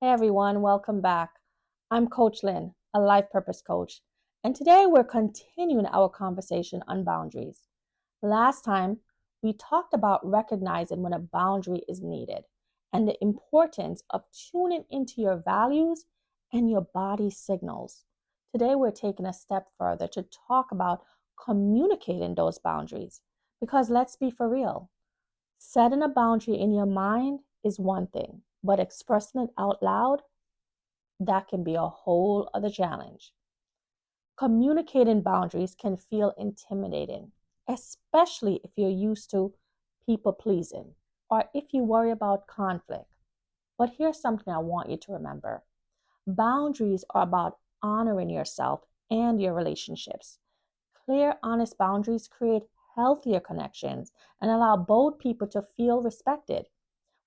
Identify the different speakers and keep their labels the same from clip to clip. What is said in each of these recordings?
Speaker 1: Hey everyone, welcome back. I'm Coach Lynn, a life purpose coach, and today we're continuing our conversation on boundaries. Last time, we talked about recognizing when a boundary is needed and the importance of tuning into your values and your body signals. Today, we're taking a step further to talk about communicating those boundaries because let's be for real. Setting a boundary in your mind is one thing, but expressing it out loud, that can be a whole other challenge. Communicating boundaries can feel intimidating, especially if you're used to people pleasing or if you worry about conflict. But here's something I want you to remember: boundaries are about honoring yourself and your relationships. Clear, honest boundaries create healthier connections and allow both people to feel respected.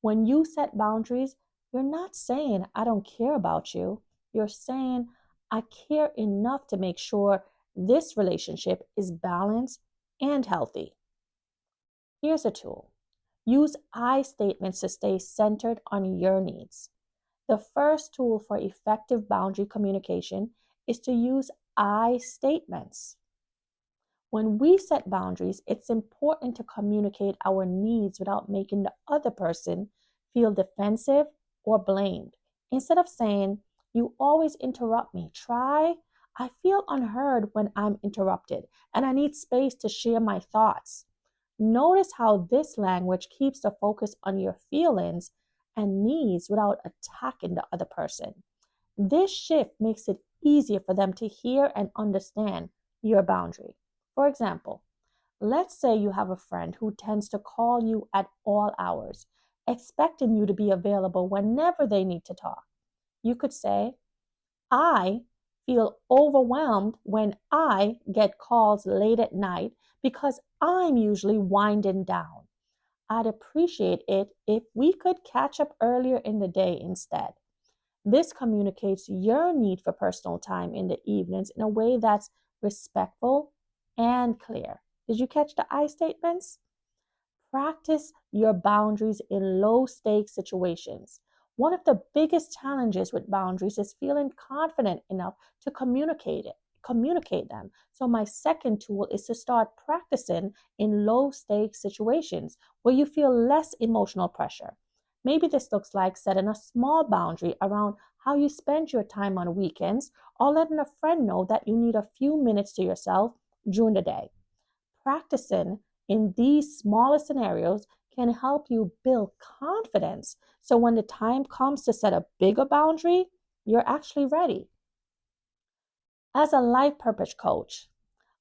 Speaker 1: When you set boundaries, you're not saying, I don't care about you. You're saying, I care enough to make sure this relationship is balanced and healthy. Here's a tool: use I statements to stay centered on your needs. The first tool for effective boundary communication is to use I statements. When we set boundaries, it's important to communicate our needs without making the other person feel defensive or blamed. Instead of saying, you always interrupt me, try, I feel unheard when I'm interrupted and I need space to share my thoughts. Notice how this language keeps the focus on your feelings and needs without attacking the other person. This shift makes it easier for them to hear and understand your boundary. For example, let's say you have a friend who tends to call you at all hours, expecting you to be available whenever they need to talk. You could say, I feel overwhelmed when I get calls late at night because I'm usually winding down. I'd appreciate it if we could catch up earlier in the day instead. This communicates your need for personal time in the evenings in a way that's respectful and clear. Did you catch the I statements? Practice your boundaries in low stakes situations. One of the biggest challenges with boundaries is feeling confident enough to communicate them. So my second tool is to start practicing in low stakes situations where you feel less emotional pressure. Maybe this looks like setting a small boundary around how you spend your time on weekends or letting a friend know that you need a few minutes to yourself during the day. Practicing in these smaller scenarios can help you build confidence. So when the time comes to set a bigger boundary, you're actually ready. As a life purpose coach,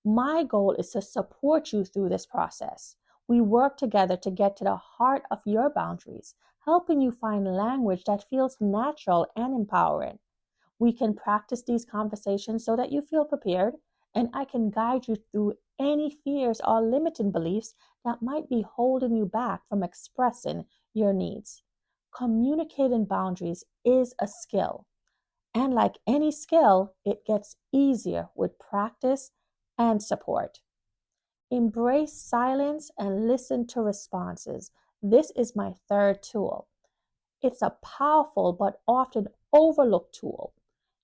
Speaker 1: my goal is to support you through this process. We work together to get to the heart of your boundaries, helping you find language that feels natural and empowering. We can practice these conversations so that you feel prepared, and I can guide you through any fears or limiting beliefs that might be holding you back from expressing your needs. Communicating boundaries is a skill, and like any skill, it gets easier with practice and support. Embrace silence and listen to responses. This is my third tool. It's a powerful but often overlooked tool.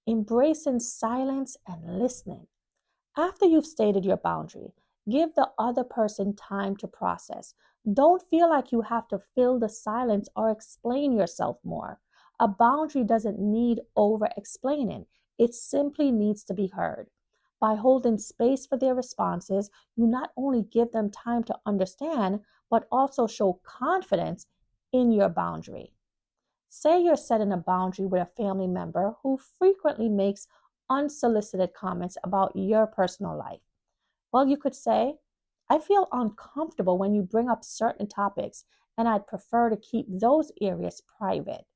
Speaker 1: Embracing silence and listening. After you've stated your boundary, give the other person time to process. Don't feel like you have to fill the silence or explain yourself more. A boundary doesn't need over explaining, it simply needs to be heard. By holding space for their responses, you not only give them time to understand, but also show confidence in your boundary. Say you're setting a boundary with a family member who frequently makes unsolicited comments about your personal life. Well, you could say, I feel uncomfortable when you bring up certain topics, and I'd prefer to keep those areas private.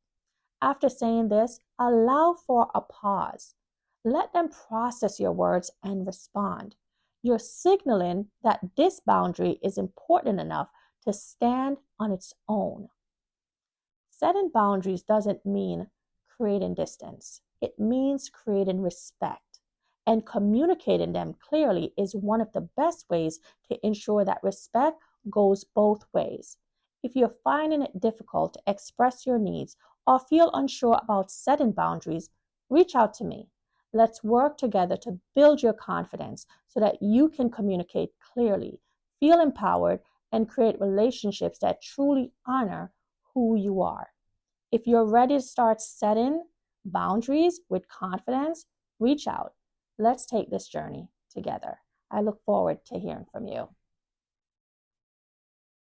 Speaker 1: After saying this, allow for a pause. Let them process your words and respond. You're signaling that this boundary is important enough to stand on its own. Setting boundaries doesn't mean creating distance. It means creating respect. And communicating them clearly is one of the best ways to ensure that respect goes both ways. If you're finding it difficult to express your needs or feel unsure about setting boundaries, reach out to me. Let's work together to build your confidence so that you can communicate clearly, feel empowered, and create relationships that truly honor who you are. If you're ready to start setting boundaries with confidence, reach out. Let's take this journey together. I look forward to hearing from you.